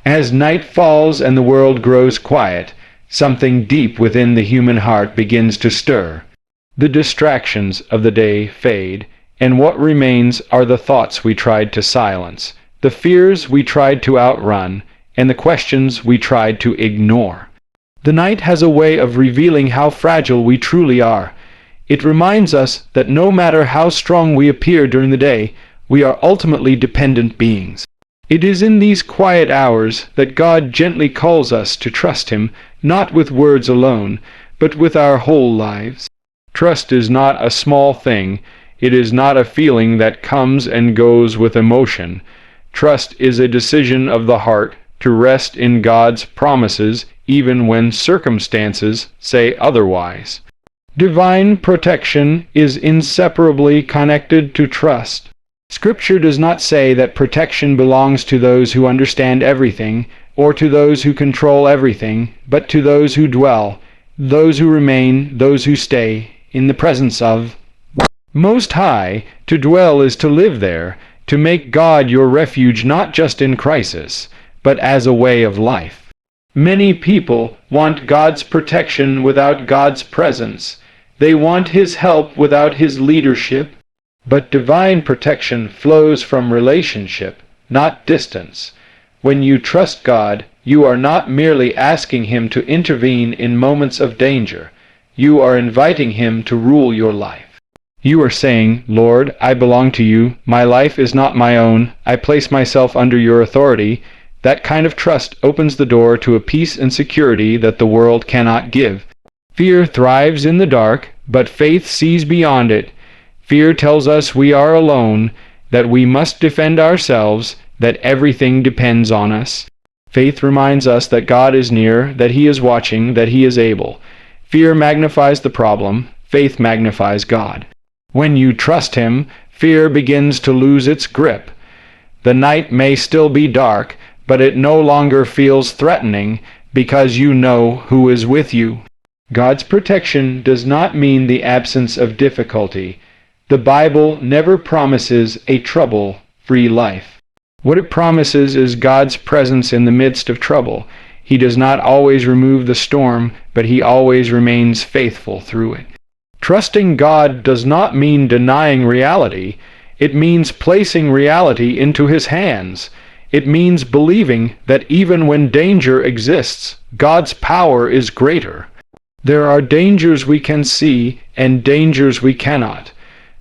As night falls and the world grows quiet, something deep within the human heart begins to stir. The distractions of the day fade, and what remains are the thoughts we tried to silence, the fears we tried to outrun, and the questions we tried to ignore. The night has a way of revealing how fragile we truly are. It reminds us that no matter how strong we appear during the day, we are ultimately dependent beings. It is in these quiet hours that God gently calls us to trust Him, not with words alone, but with our whole lives. Trust is not a small thing. It is not a feeling that comes and goes with emotion. Trust is a decision of the heart to rest in God's promises even when circumstances say otherwise. Divine protection is inseparably connected to trust. Scripture does not say that protection belongs to those who understand everything, or to those who control everything, but to those who dwell, those who remain, those who stay, in the presence of Most High. To dwell is to live there, to make God your refuge not just in crisis, but as a way of life. Many people want God's protection without God's presence. They want His help without His leadership. But divine protection flows from relationship, not distance. When you trust God, you are not merely asking Him to intervene in moments of danger. You are inviting Him to rule your life. You are saying, "Lord, I belong to you. My life is not my own. I place myself under your authority." That kind of trust opens the door to a peace and security that the world cannot give. Fear thrives in the dark, but faith sees beyond it. Fear tells us we are alone, that we must defend ourselves, that everything depends on us. Faith reminds us that God is near, that He is watching, that He is able. Fear magnifies the problem. Faith magnifies God. When you trust Him, fear begins to lose its grip. The night may still be dark, but it no longer feels threatening because you know who is with you. God's protection does not mean the absence of difficulty. The Bible never promises a trouble-free life. What it promises is God's presence in the midst of trouble. He does not always remove the storm, but He always remains faithful through it. Trusting God does not mean denying reality. It means placing reality into His hands. It means believing that even when danger exists, God's power is greater. There are dangers we can see and dangers we cannot.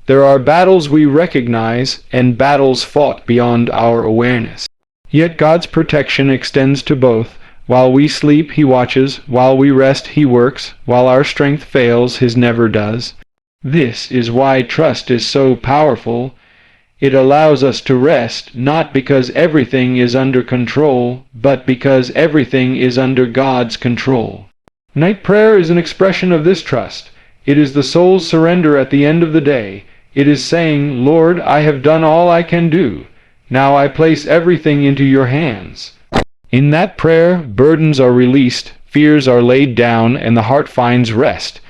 There are battles we recognize and battles fought beyond our awareness. Yet God's protection extends to both. While we sleep, He watches. While we rest, He works. While our strength fails, His never does. This is why trust is so powerful. It allows us to rest, not because everything is under control, but because everything is under God's control. Night prayer is an expression of this trust. It is the soul's surrender at the end of the day. It is saying, "Lord, I have done all I can do. Now I place everything into your hands." In that prayer, burdens are released, fears are laid down, and the heart finds rest.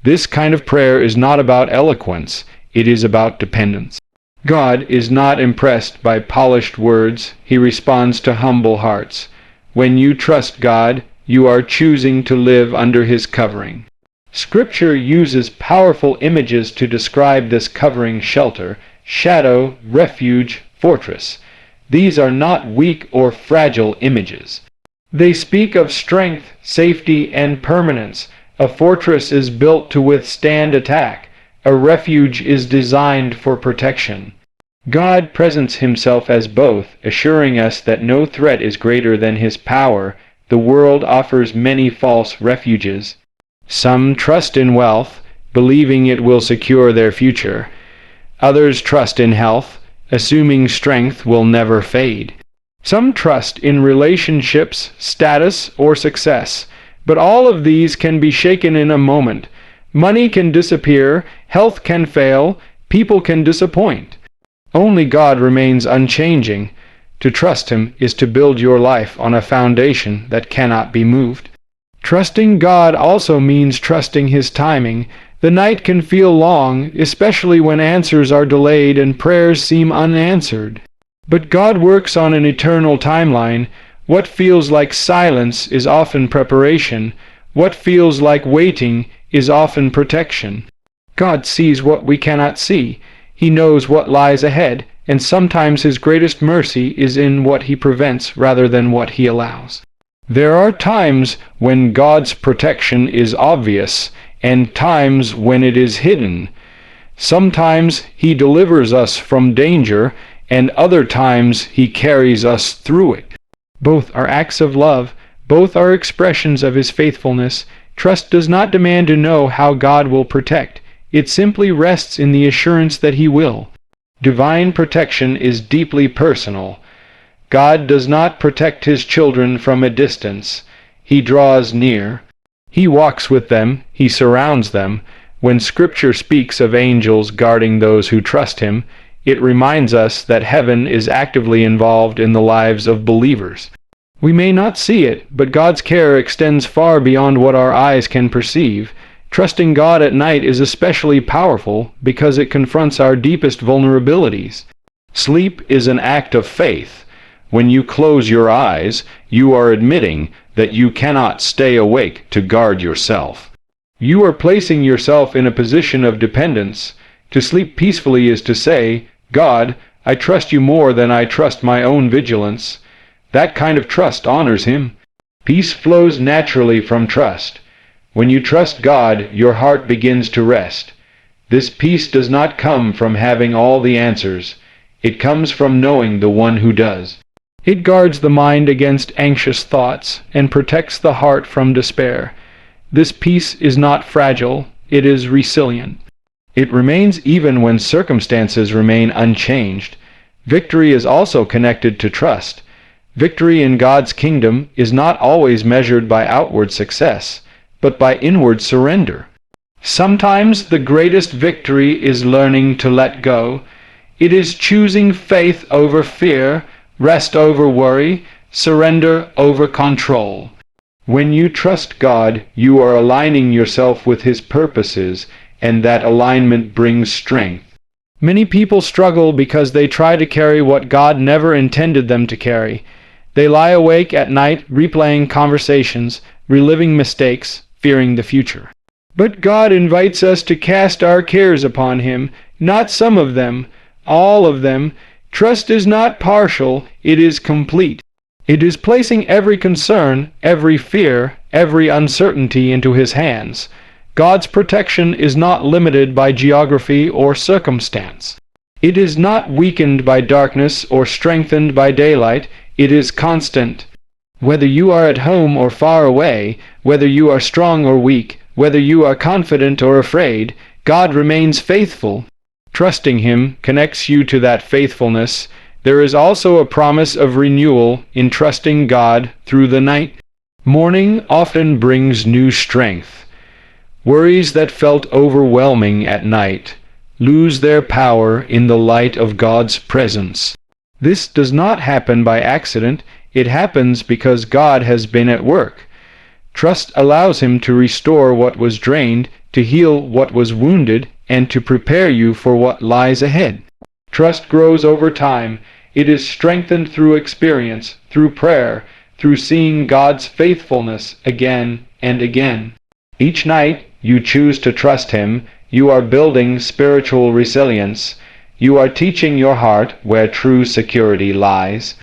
This kind of prayer is not about eloquence. It is about dependence. God is not impressed by polished words. He responds to humble hearts. When you trust God, you are choosing to live under His covering. Scripture uses powerful images to describe this covering shelter: shadow, refuge, fortress. These are not weak or fragile images. They speak of strength, safety, and permanence. A fortress is built to withstand attack. A refuge is designed for protection. God presents Himself as both, assuring us that no threat is greater than His power. The world offers many false refuges. Some trust in wealth, believing it will secure their future. Others trust in health, assuming strength will never fade. Some trust in relationships, status, or success, but all of these can be shaken in a moment. Money can disappear, health can fail, people can disappoint. Only God remains unchanging. To trust Him is to build your life on a foundation that cannot be moved. Trusting God also means trusting His timing. The night can feel long, especially when answers are delayed and prayers seem unanswered. But God works on an eternal timeline. What feels like silence is often preparation. What feels like waiting is often protection. God sees what we cannot see. He knows what lies ahead, and sometimes His greatest mercy is in what He prevents rather than what He allows. There are times when God's protection is obvious, and times when it is hidden. Sometimes He delivers us from danger, and other times He carries us through it. Both are acts of love. Both are expressions of His faithfulness. Trust does not demand to know how God will protect. It simply rests in the assurance that He will. Divine protection is deeply personal. God does not protect His children from a distance. He draws near. He walks with them. He surrounds them. When Scripture speaks of angels guarding those who trust Him, it reminds us that heaven is actively involved in the lives of believers. We may not see it, but God's care extends far beyond what our eyes can perceive. Trusting God at night is especially powerful because it confronts our deepest vulnerabilities. Sleep is an act of faith. When you close your eyes, you are admitting that you cannot stay awake to guard yourself. You are placing yourself in a position of dependence. To sleep peacefully is to say, God, I trust you more than I trust my own vigilance. That kind of trust honors Him. Peace flows naturally from trust. When you trust God, your heart begins to rest. This peace does not come from having all the answers. It comes from knowing the one who does. It guards the mind against anxious thoughts and protects the heart from despair. This peace is not fragile, it is resilient. It remains even when circumstances remain unchanged. Victory is also connected to trust. Victory in God's kingdom is not always measured by outward success, but by inward surrender. Sometimes the greatest victory is learning to let go. It is choosing faith over fear, rest over worry, surrender over control. When you trust God, you are aligning yourself with His purposes, and that alignment brings strength. Many people struggle because they try to carry what God never intended them to carry. They lie awake at night replaying conversations, reliving mistakes, fearing the future. But God invites us to cast our cares upon Him, not some of them, all of them. Trust is not partial, it is complete. It is placing every concern, every fear, every uncertainty into His hands. God's protection is not limited by geography or circumstance. It is not weakened by darkness or strengthened by daylight. It is constant. Whether you are at home or far away, whether you are strong or weak, whether you are confident or afraid, God remains faithful. Trusting Him connects you to that faithfulness. There is also a promise of renewal in trusting God through the night. Morning often brings new strength. Worries that felt overwhelming at night lose their power in the light of God's presence. This does not happen by accident. It happens because God has been at work. Trust allows Him to restore what was drained, to heal what was wounded, and to prepare you for what lies ahead. Trust grows over time. It is strengthened through experience, through prayer, through seeing God's faithfulness again and again. Each night you choose to trust Him. You are building spiritual resilience. You are teaching your heart where true security lies.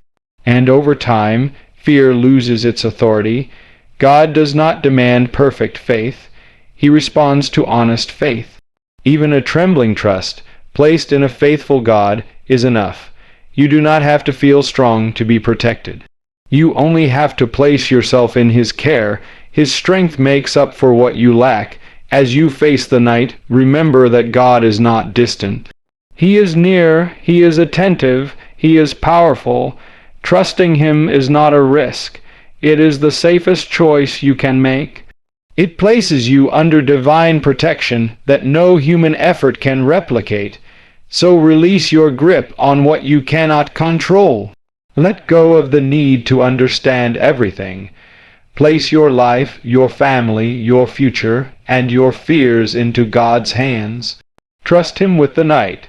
And over time, fear loses its authority. God does not demand perfect faith. He responds to honest faith. Even a trembling trust, placed in a faithful God, is enough. You do not have to feel strong to be protected. You only have to place yourself in His care. His strength makes up for what you lack. As you face the night, remember that God is not distant. He is near, He is attentive, He is powerful. Trusting Him is not a risk. It is the safest choice you can make. It places you under divine protection that no human effort can replicate. So release your grip on what you cannot control. Let go of the need to understand everything. Place your life, your family, your future, and your fears into God's hands. Trust Him with the night,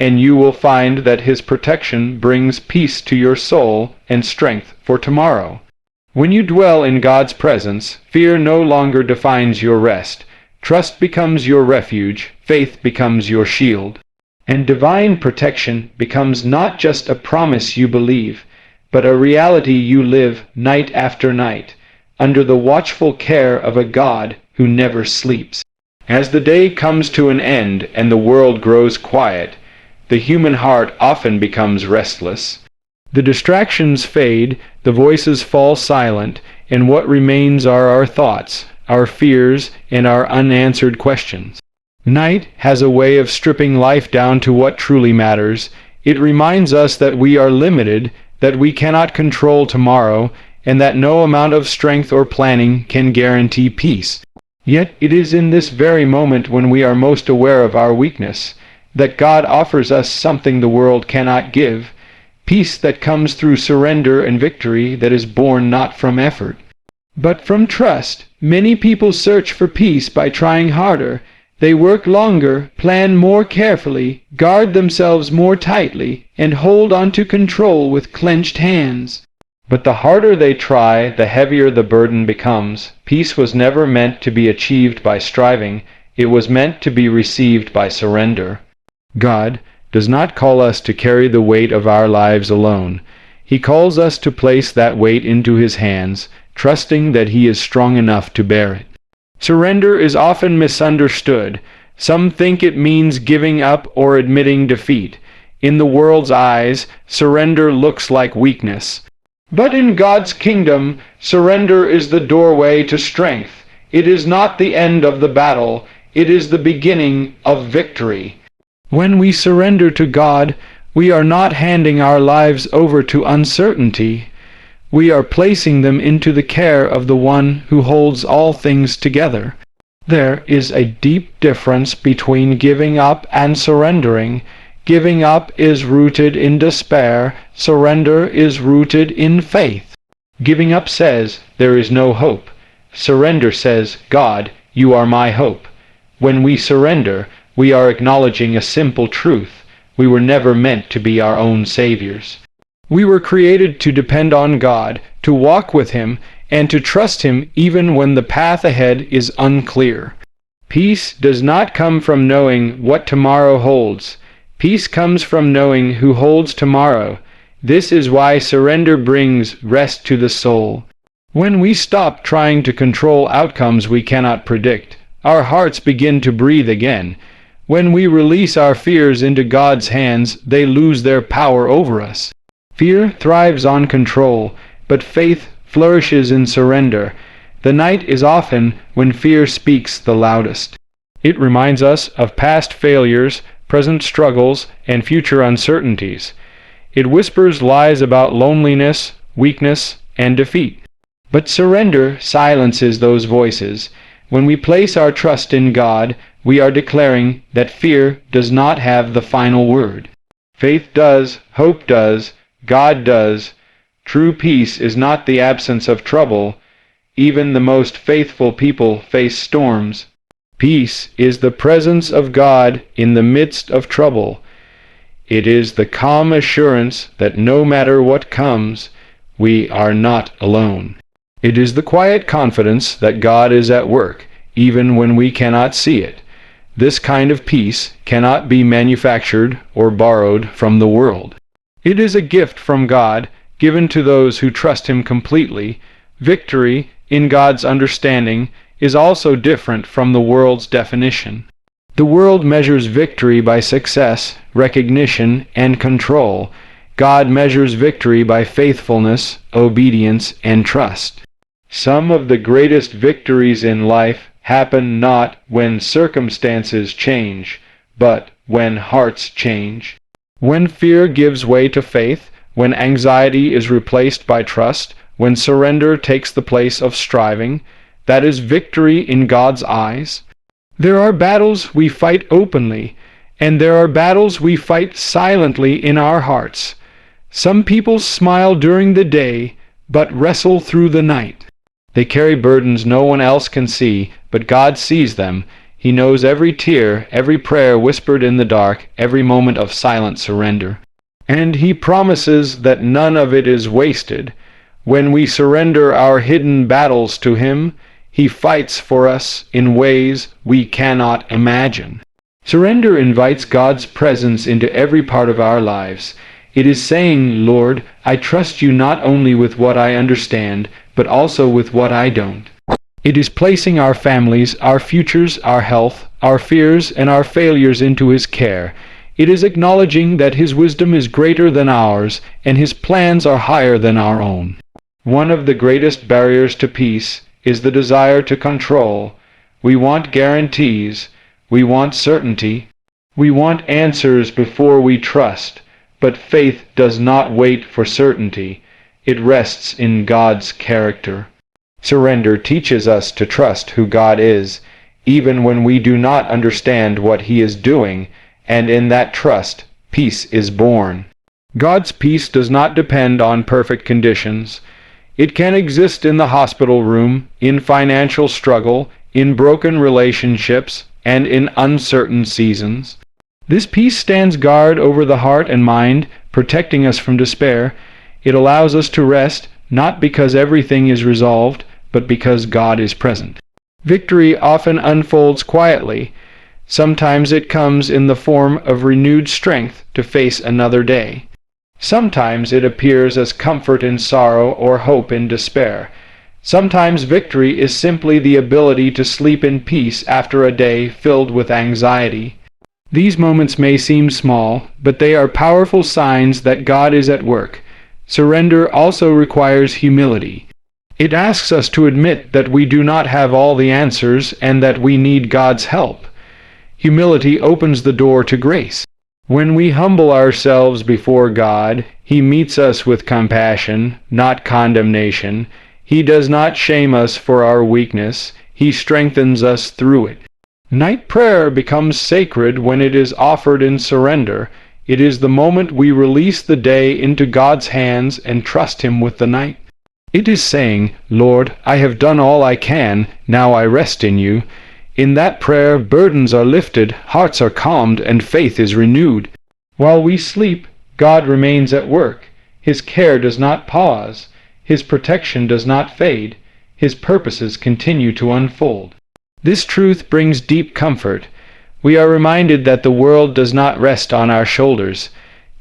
and you will find that His protection brings peace to your soul and strength for tomorrow. When you dwell in God's presence, fear no longer defines your rest. Trust becomes your refuge, faith becomes your shield, and divine protection becomes not just a promise you believe, but a reality you live night after night, under the watchful care of a God who never sleeps. As the day comes to an end and the world grows quiet, the human heart often becomes restless. The distractions fade, the voices fall silent, and what remains are our thoughts, our fears, and our unanswered questions. Night has a way of stripping life down to what truly matters. It reminds us that we are limited, that we cannot control tomorrow, and that no amount of strength or planning can guarantee peace. Yet it is in this very moment when we are most aware of our weakness, that God offers us something the world cannot give, peace that comes through surrender and victory that is born not from effort, but from trust. Many people search for peace by trying harder. They work longer, plan more carefully, guard themselves more tightly, and hold on to control with clenched hands. But the harder they try, the heavier the burden becomes. Peace was never meant to be achieved by striving. It was meant to be received by surrender. God does not call us to carry the weight of our lives alone. He calls us to place that weight into His hands, trusting that He is strong enough to bear it. Surrender is often misunderstood. Some think it means giving up or admitting defeat. In the world's eyes, surrender looks like weakness. But in God's kingdom, surrender is the doorway to strength. It is not the end of the battle. It is the beginning of victory. When we surrender to God, we are not handing our lives over to uncertainty. We are placing them into the care of the One who holds all things together. There is a deep difference between giving up and surrendering. Giving up is rooted in despair. Surrender is rooted in faith. Giving up says, "There is no hope." Surrender says, "God, you are my hope." When we surrender, we are acknowledging a simple truth. We were never meant to be our own saviors. We were created to depend on God, to walk with Him, and to trust Him even when the path ahead is unclear. Peace does not come from knowing what tomorrow holds. Peace comes from knowing who holds tomorrow. This is why surrender brings rest to the soul. When we stop trying to control outcomes we cannot predict, our hearts begin to breathe again. When we release our fears into God's hands, they lose their power over us. Fear thrives on control, but faith flourishes in surrender. The night is often when fear speaks the loudest. It reminds us of past failures, present struggles, and future uncertainties. It whispers lies about loneliness, weakness, and defeat. But surrender silences those voices. When we place our trust in God, we are declaring that fear does not have the final word. Faith does, hope does, God does. True peace is not the absence of trouble. Even the most faithful people face storms. Peace is the presence of God in the midst of trouble. It is the calm assurance that no matter what comes, we are not alone. It is the quiet confidence that God is at work, even when we cannot see it. This kind of peace cannot be manufactured or borrowed from the world. It is a gift from God, given to those who trust Him completely. Victory, in God's understanding, is also different from the world's definition. The world measures victory by success, recognition, and control. God measures victory by faithfulness, obedience, and trust. Some of the greatest victories in life happen not when circumstances change, but when hearts change. When fear gives way to faith, when anxiety is replaced by trust, when surrender takes the place of striving, that is victory in God's eyes. There are battles we fight openly, and there are battles we fight silently in our hearts. Some people smile during the day, but wrestle through the night. They carry burdens no one else can see, but God sees them. He knows every tear, every prayer whispered in the dark, every moment of silent surrender. And He promises that none of it is wasted. When we surrender our hidden battles to Him, He fights for us in ways we cannot imagine. Surrender invites God's presence into every part of our lives. It is saying, Lord, I trust you not only with what I understand, but also with what I don't. It is placing our families, our futures, our health, our fears, and our failures into His care. It is acknowledging that His wisdom is greater than ours, and His plans are higher than our own. One of the greatest barriers to peace is the desire to control. We want guarantees. We want certainty. We want answers before we trust. But faith does not wait for certainty. It rests in God's character. Surrender teaches us to trust who God is, even when we do not understand what He is doing, and in that trust, peace is born. God's peace does not depend on perfect conditions. It can exist in the hospital room, in financial struggle, in broken relationships, and in uncertain seasons. This peace stands guard over the heart and mind, protecting us from despair. It allows us to rest, not because everything is resolved, but because God is present. Victory often unfolds quietly. Sometimes it comes in the form of renewed strength to face another day. Sometimes it appears as comfort in sorrow or hope in despair. Sometimes victory is simply the ability to sleep in peace after a day filled with anxiety. These moments may seem small, but they are powerful signs that God is at work. Surrender also requires humility. It asks us to admit that we do not have all the answers and that we need God's help. Humility opens the door to grace. When we humble ourselves before God, He meets us with compassion, not condemnation. He does not shame us for our weakness. He strengthens us through it. Night prayer becomes sacred when it is offered in surrender. It is the moment we release the day into God's hands and trust Him with the night. It is saying, Lord, I have done all I can, now I rest in you. In that prayer, burdens are lifted, hearts are calmed, and faith is renewed. While we sleep, God remains at work. His care does not pause. His protection does not fade. His purposes continue to unfold. This truth brings deep comfort. We are reminded that the world does not rest on our shoulders.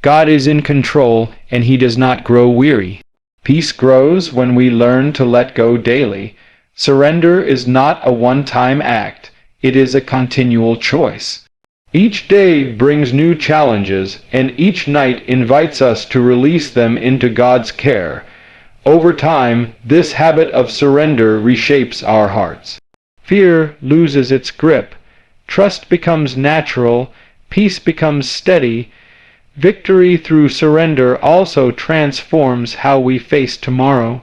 God is in control, and He does not grow weary. Peace grows when we learn to let go daily. Surrender is not a one-time act. It is a continual choice. Each day brings new challenges, and each night invites us to release them into God's care. Over time, this habit of surrender reshapes our hearts. Fear loses its grip. Trust becomes natural. Peace becomes steady. Victory through surrender also transforms how we face tomorrow.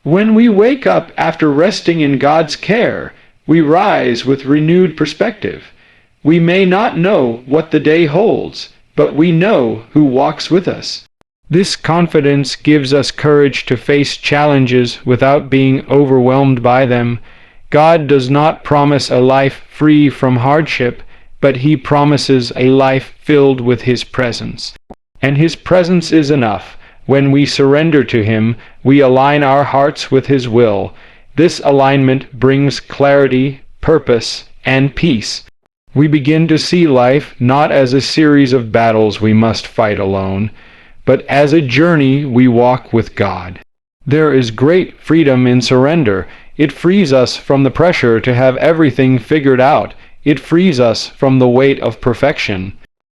When we wake up after resting in God's care, we rise with renewed perspective. We may not know what the day holds, but we know who walks with us. This confidence gives us courage to face challenges without being overwhelmed by them. God does not promise a life free from hardship, but He promises a life filled with His presence. And His presence is enough. When we surrender to Him, we align our hearts with His will. This alignment brings clarity, purpose, and peace. We begin to see life not as a series of battles we must fight alone, but as a journey we walk with God. There is great freedom in surrender. It frees us from the pressure to have everything figured out. It frees us from the weight of perfection.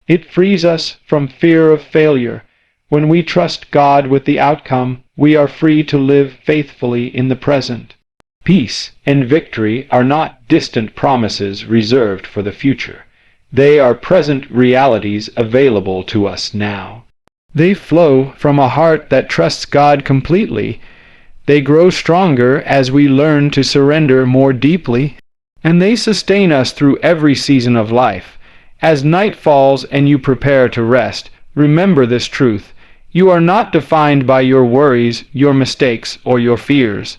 It frees us from fear of failure. When we trust God with the outcome, we are free to live faithfully in the present. Peace and victory are not distant promises reserved for the future. They are present realities available to us now. They flow from a heart that trusts God completely. They grow stronger as we learn to surrender more deeply, and they sustain us through every season of life. As night falls and you prepare to rest, remember this truth. You are not defined by your worries, your mistakes, or your fears.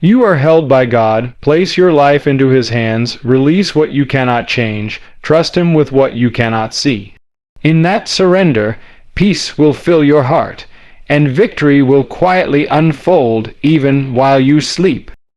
You are held by God. Place your life into His hands. Release what you cannot change. Trust Him with what you cannot see. In that surrender, peace will fill your heart, and victory will quietly unfold even while you sleep.